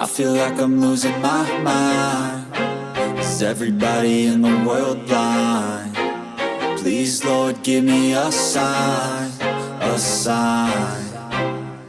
I feel like I'm losing my mind. Is everybody in the world blind? Please, Lord, give me a sign, a sign.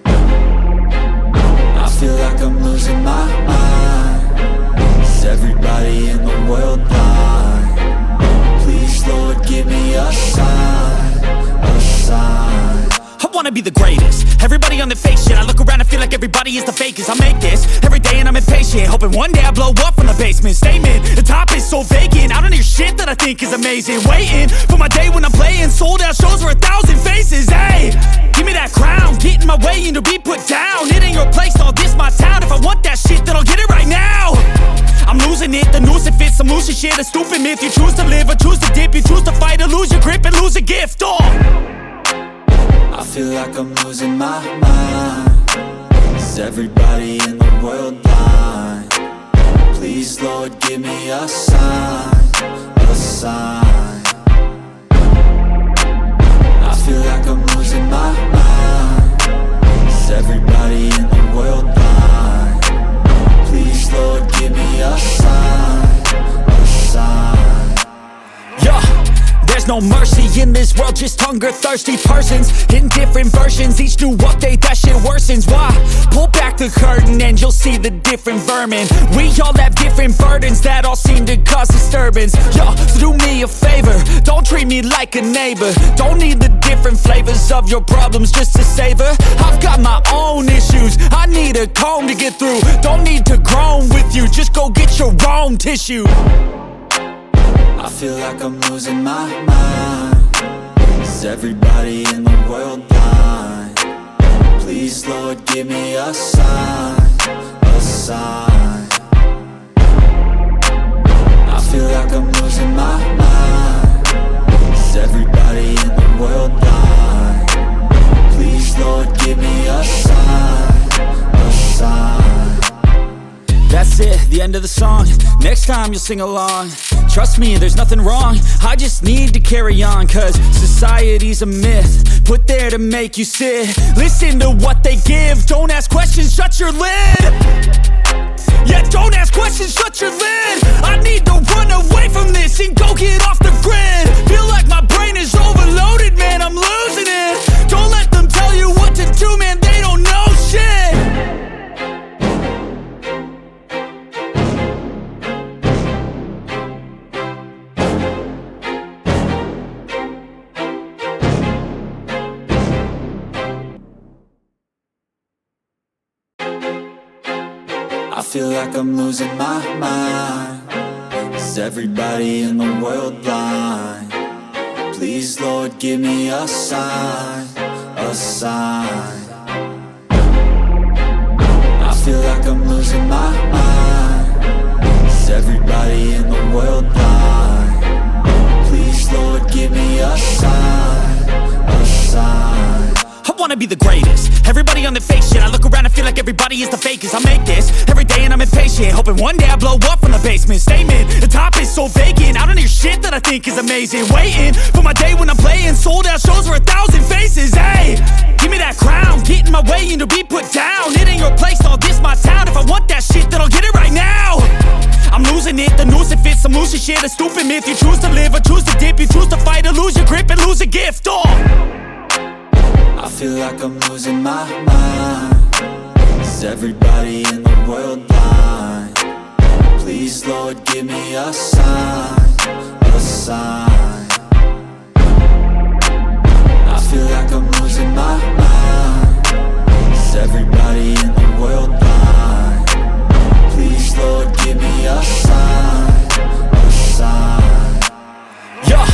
I feel like I'm losing my mind. Is everybody in the world blind? Please, Lord, give me a sign, a sign. I wanna be the greatest. Everybody on the fake shit. I look around and feel like everybody is the fakest. I make this every day and I'm impatient, hoping one day I blow up from the basement. Statement, the top is so vacant. I don't hear shit that I think is amazing. Waiting for my day when I'm playing sold out shows for 1,000 faces. Hey, give me that crown, get in my way and to be put down. It ain't your place, all this my town. If I want that shit, then I'll get it right now. I'm losing it, the noose it fits. I'm losing shit, a stupid myth. You choose to live or choose to dip. You choose to fight or lose your grip and lose a gift. I feel like I'm losing my mind. Is everybody in the world blind? Please, Lord, give me a sign, a sign. I feel like I'm losing my mind. Is everybody in the world blind? Please, Lord, give me a sign, a sign. Yeah. There's no mercy in this world, just hunger-thirsty persons in different versions. Each new update, that shit worsens. Why? Pull back the curtain and you'll see the different vermin. We all have different burdens that all seem to cause disturbance. Yo, so do me a favor, don't treat me like a neighbor. Don't need the different flavors of your problems just to savor. I've got my own issues, I need a comb to get through. Don't need to groan with you, just go get your own tissue. I feel like I'm losing my mind. Is everybody in the world blind? Please, Lord, give me a sign, a sign. I feel like I'm losing my mind. Is everybody in the world blind? Please, Lord, give me a sign, a sign. That's it, the end of the song. Next time you'll sing along. Trust me, there's nothing wrong. I just need to carry on, cause society's a myth put there to make you sit. Listen to what they give. Don't ask questions, shut your lid. Yeah, don't ask questions, shut your lid. I need to run away from this and go get off the grid. Feel like my brain is overloaded, man, I'm losing it. Don't let them tell you what to do, man, they don't know shit. I feel like I'm losing my mind. Is everybody in the world blind? Please, Lord, give me a sign, a sign. I feel like I'm losing my mind. Is everybody in the world blind? Please, Lord, give me a sign, a sign. I wanna be the greatest. Everybody on the fake shit. I look around and feel like everybody is the fakest. I make this every day and I'm impatient, hoping one day I blow up from the basement. Statement, the top is so vacant. I don't hear shit that I think is amazing. Waiting for my day when I'm playing sold out shows for 1,000 faces. Hey, give me that crown, get in my way and to be put down. It ain't your place, all this my town. If I want that shit, then I'll get it right now. I'm losing it, the noose it fits. I'm losing shit, a stupid myth. You choose to live or choose to dip. You choose to fight or lose your grip and lose a gift. I feel like I'm losing my mind. Is everybody in the world blind? Please, Lord, give me a sign, a sign. I feel like I'm losing my mind. Is everybody in the world blind? Please, Lord, give me a sign, a sign. Yeah.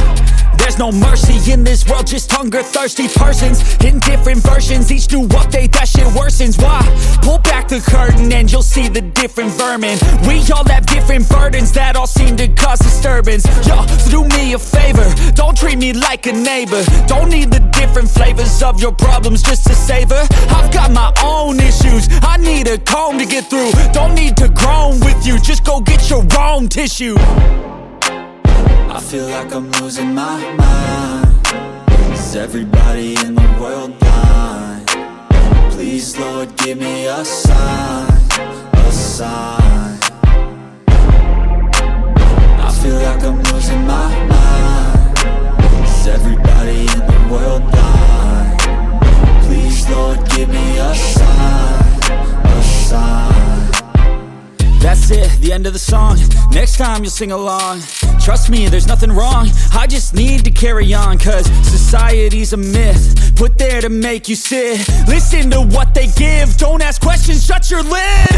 There's no mercy in this world, just hunger-thirsty persons in different versions. Each new update, that shit worsens. Why? Pull back the curtain and you'll see the different vermin. We all have different burdens that all seem to cause disturbance. Yo, so do me a favor, don't treat me like a neighbor. Don't need the different flavors of your problems just to savor. I've got my own issues, I need a comb to get through. Don't need to groan with you, just go get your own tissue. I feel like I'm losing my mind. Is everybody in the world blind? Please, Lord, give me a sign, a sign. sign. I feel like I'm losing my mind. Is everybody in the world blind? Please, Lord, give me a sign, a sign. That's it, the end of the song. Next time you'll sing along. Trust me, there's nothing wrong. I just need to carry on, cause society's a myth put there to make you sit. Listen to what they give. Don't ask questions, shut your lid.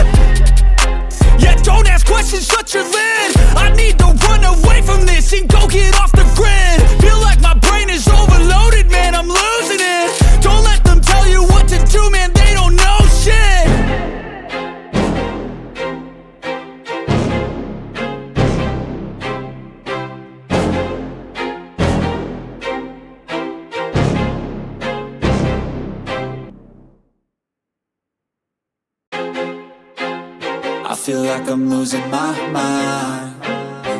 Yeah, don't ask questions, shut your lid. I need to run away from this and go get off the grid. Feel like my brain is overloaded, man, I'm losing it. Don't let them tell you what to do, man, they don't know shit. I feel like I'm losing my mind.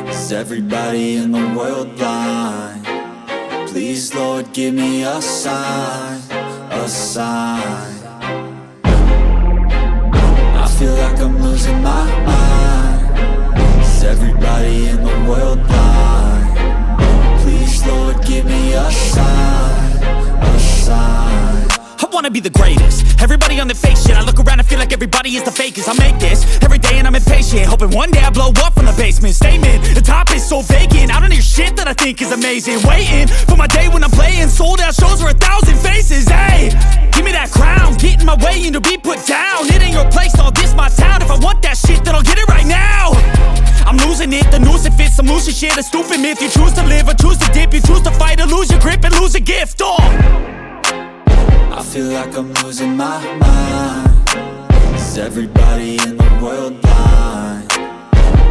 Is everybody in the world blind? Please, Lord, give me a sign, a sign. I feel like I'm losing my mind. Is everybody in the world blind? Please, Lord, give me a sign, a sign. I wanna be the greatest. Everybody on the fake shit. I look around and feel like everybody is the fakest. I make this every day and I'm impatient, hoping one day I blow up from the basement. Statement, the top is so vacant. I don't hear shit that I think is amazing. Waiting for my day when I'm playing sold out shows for 1,000 faces. Hey, give me that crown, get in my way and to be put down. It ain't your place, all this my town. If I want that shit, then I'll get it right now. I'm losing it, the noose it fits. I'm losing shit, a stupid myth. You choose to live or choose to dip. You choose to fight or lose your grip and lose a gift. I feel like I'm losing my mind. Is everybody in the world blind?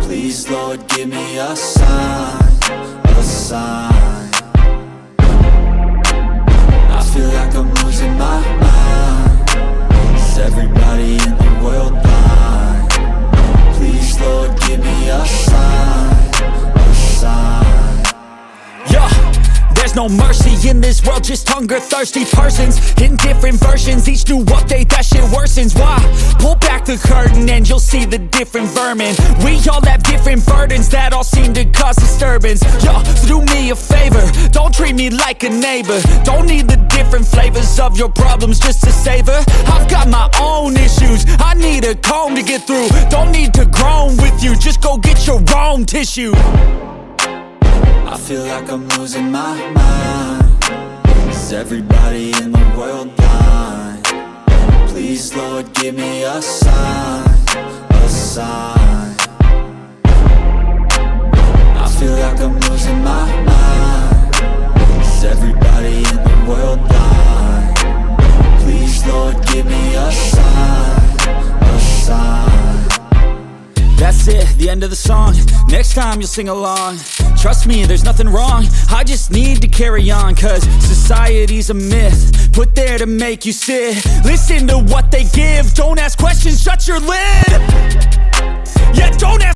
Please, Lord, give me a sign, a sign. I feel like I'm losing my mind. Is everybody in the world blind? Please, Lord, give me a sign, a sign. Yeah, there's no mercy in this world, just hunger-thirsty persons in different versions. Each new update, that shit worsens. Why? Pull back the curtain and you'll see the different vermin. We all have different burdens that all seem to cause disturbance. Yo, so do me a favor, don't treat me like a neighbor. Don't need the different flavors of your problems just to savor. I've got my own issues, I need a comb to get through. Don't need to groan with you, just go get your own tissue. I feel like I'm losing my mind. Is everybody in the world blind? Please, Lord, give me a sign, a sign. I feel like I'm losing my mind. Is everybody in the world blind? Please, Lord, give me a sign, a sign. That's it, the end of the song. Next time you'll sing along. Trust me, there's nothing wrong. I just need to carry on, cause society's a myth put there to make you sit. Listen to what they give. Don't ask questions, shut your lid. Yeah, don't ask